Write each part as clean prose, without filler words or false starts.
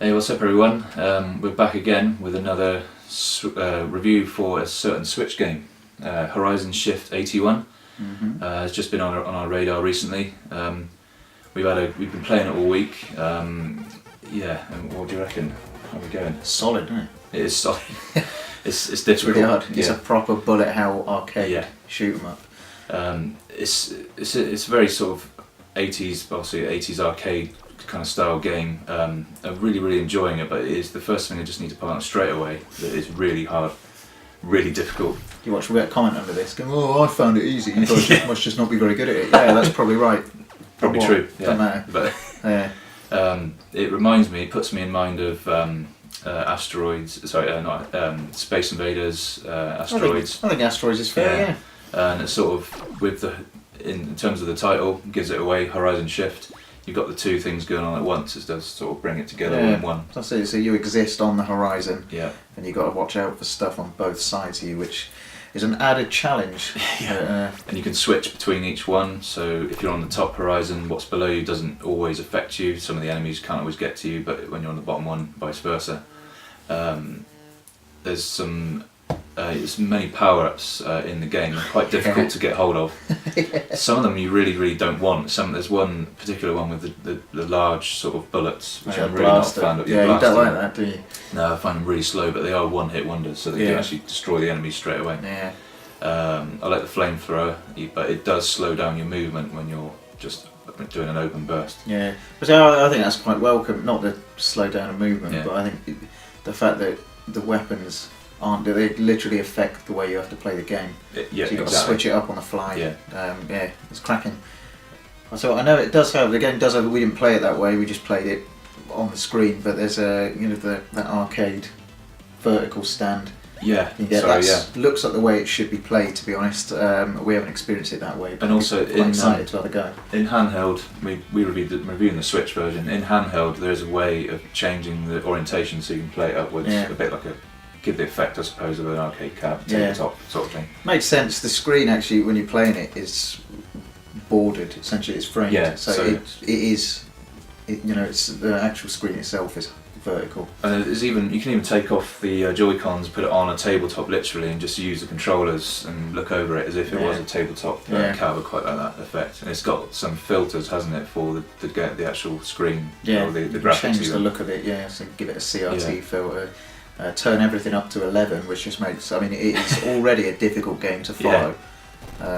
Hey, what's up everyone? We're back again with another review for a certain Switch game. Horizon Shift 81 has just been on our radar recently. We've been playing it all week. Yeah, and what do you reckon? How are we going? Solid, isn't it? It is solid. it's difficult. It's really hard. It's yeah. a proper bullet hell arcade shoot 'em up. It's very sort of 80s, obviously 80s arcade kind of style game. I'm really enjoying it, but it is the first thing I just need to point out straight away that it's really hard, really difficult. You watch, we get a comment under this going, "Oh, I found it easy, you guys must just not be very good at it." Yeah, that's probably right. Probably true. Doesn't matter. But it reminds me, it puts me in mind of asteroids. Sorry, not Space Invaders. Asteroids. I think Asteroids is fair. Yeah. And it's sort of with in terms of the title, gives it away. Horizon Shift. You've got the two things going on at once. It does sort of bring it together in one. That's it. So you exist on the horizon, and you've got to watch out for stuff on both sides of you, which is an added challenge. And you can switch between each one. So if you're on the top horizon, what's below you doesn't always affect you. Some of the enemies can't always get to you, but when you're on the bottom one, vice versa. There's many power-ups in the game. They're quite difficult to get hold of. Some of them you really don't want. There's one particular one with the large sort of bullets, which I'm really not a fan of. Yeah, you don't like that, do you? No, I find them really slow, but they are one-hit wonders, so they can actually destroy the enemies straight away. Yeah. I like the flamethrower, but it does slow down your movement when you're just doing an open burst. Yeah, but I think that's quite welcome. Not to slow down a movement, but I think the fact that the weapons they literally affect the way you have to play the game. So you've got to switch it up on the fly. Yeah, it's cracking. So I know it does have, the game does have, we didn't play it that way, we just played it on the screen, but there's that arcade vertical stand. Looks like the way it should be played, to be honest. We haven't experienced it that way, but and also quite excited to have a go. In handheld, we reviewing the Switch version. In handheld, there's a way of changing the orientation so you can play it upwards, a bit like give the effect, I suppose, of an arcade cab, tabletop sort of thing. Makes sense. The screen actually, when you're playing it, is bordered. Essentially, it's framed. Yeah, so it is. It's the actual screen itself is vertical. And you can even take off the Joy-Cons, put it on a tabletop literally, and just use the controllers and look over it as if it was a tabletop cab. I quite like that effect. And it's got some filters, hasn't it, for the actual screen? Yeah, the graphics. Change the look of it. So give it a CRT filter. Turn everything up to 11, which just makes. I mean, it is already a difficult game to follow.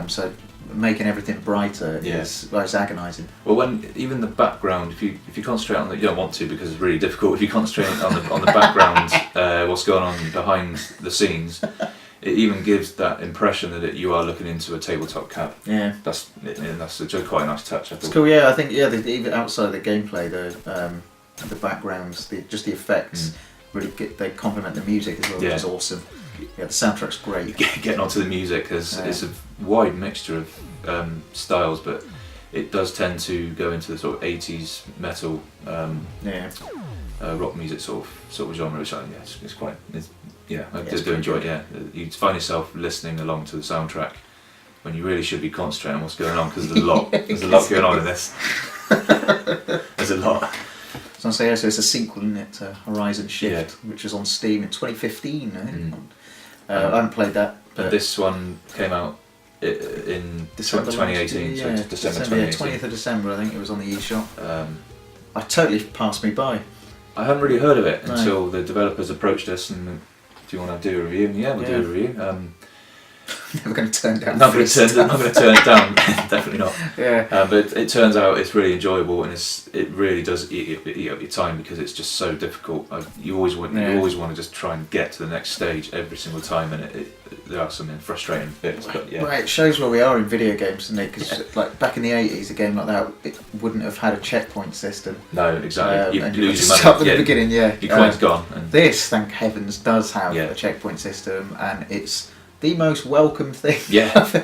So making everything brighter is agonising. Well, when even the background, if you concentrate on you don't want to because it's really difficult. If you concentrate on the background, what's going on behind the scenes, it even gives that impression that you are looking into a tabletop cab. Yeah, that's quite a nice touch. I thought. It's cool. Yeah, I think even outside the gameplay, the backgrounds, the effects. Really they complement the music as well, which is awesome. Yeah, the soundtrack's great. Getting onto the music, because it's a wide mixture of styles, but it does tend to go into the sort of 80s metal, rock music sort of genre, which I do enjoy it. Yeah, you find yourself listening along to the soundtrack when you really should be concentrating on what's going on, because there's a lot. There's a lot going on in this. There's a lot. So it's a sequel, isn't it, to Horizon Shift, which was on Steam in 2015. I think. I haven't played that. But this one came out in December 2018, so December 2018. 20th of December, I think it was on the eShop. I totally passed me by. I hadn't really heard of it until the developers approached us and, do you want to do a review? And we'll do a review. Never going to turn down. Not going to turn it down. Definitely not. Yeah. But it turns out it's really enjoyable, and it really does eat up your time, because it's just so difficult. You always want to just try and get to the next stage every single time, and there are some frustrating bits. But it shows where we are in video games, doesn't it? Because like back in the 80s, a game like that it wouldn't have had a checkpoint system. No, exactly. You lose your money at the beginning. Yeah. Your coin's gone. And this, thank heavens, does have a checkpoint system, and it's the most welcome thing. Yeah.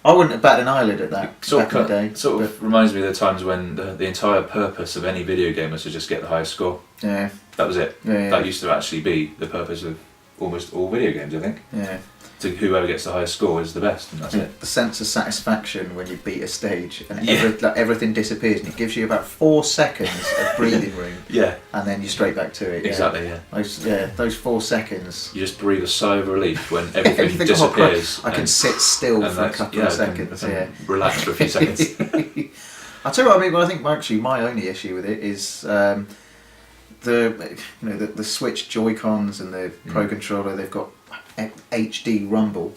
I wouldn't have batted an eyelid at that back in the day. Sort of reminds me of the times when the entire purpose of any video game was to just get the highest score. Yeah. That was it. Yeah. That used to actually be the purpose of almost all video games, I think. Yeah. To whoever gets the highest score is the best, and that's it. The sense of satisfaction when you beat a stage and everything disappears, and it gives you about 4 seconds of breathing room. Yeah. And then you're straight back to it. Exactly. Yeah. Those 4 seconds. You just breathe a sigh of relief when everything disappears. I can sit still for a couple of seconds. Relax for a few seconds. I'll tell you what I mean. Well, I think actually my only issue with it is the Switch Joy-Cons and the Pro Controller. They've got HD rumble.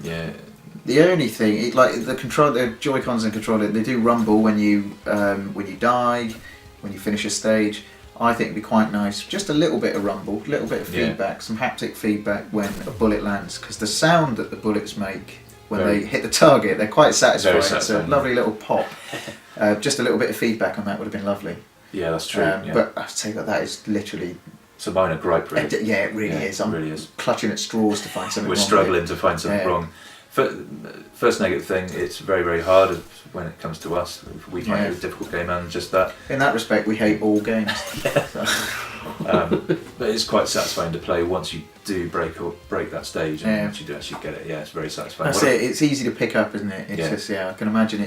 Yeah. The only thing, the Joy-Cons and controller, they do rumble when you die, when you finish a stage. I think it'd be quite nice, just a little bit of rumble, a little bit of feedback, some haptic feedback when a bullet lands, because the sound that the bullets make when they hit the target, they're quite satisfying. It's a lovely little pop. Just a little bit of feedback on that would have been lovely. Yeah, that's true. But I say that is literally. It's a minor gripe, really. Yeah, it really is. I'm really clutching at straws to find something wrong. We're struggling to find something wrong. First negative thing, it's very, very hard when it comes to us. We find it a difficult game, and just that. In that respect, we hate all games. But it's quite satisfying to play once you do break that stage, and once you do actually get it. Yeah, it's very satisfying. That's it. It's easy to pick up, isn't it? It's just I can imagine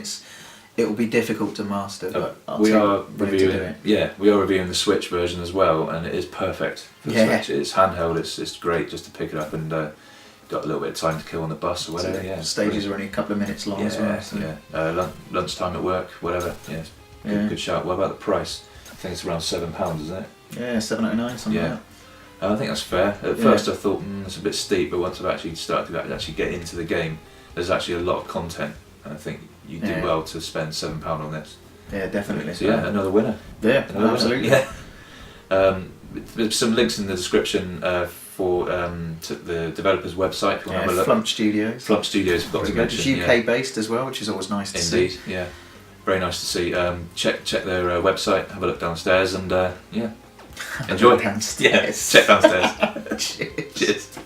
it will be difficult to master, but we are reviewing the Switch version as well, and it is perfect for the Switch. It's handheld. It's great just to pick it up and got a little bit of time to kill on the bus or whatever. Stages are only a couple of minutes long as well. So. Lunchtime at work, whatever. Good shout. What about the price? I think it's around £7, isn't it? Yeah, £7.99, something like that. I think that's fair. At first I thought it's a bit steep, but once I've actually started to actually get into the game, there's actually a lot of content, and I think you do well to spend £7 on this. Yeah, definitely. So another winner. Yeah, absolutely. There's some links in the description for to the developer's website. If you want to have a look. Flump Studios. Flump Studios. Forgot to mention. It's UK based as well, which is always nice to see. Indeed. Yeah. Very nice to see. Check their website. Have a look downstairs and enjoy. Downstairs. Check downstairs. Cheers. Cheers.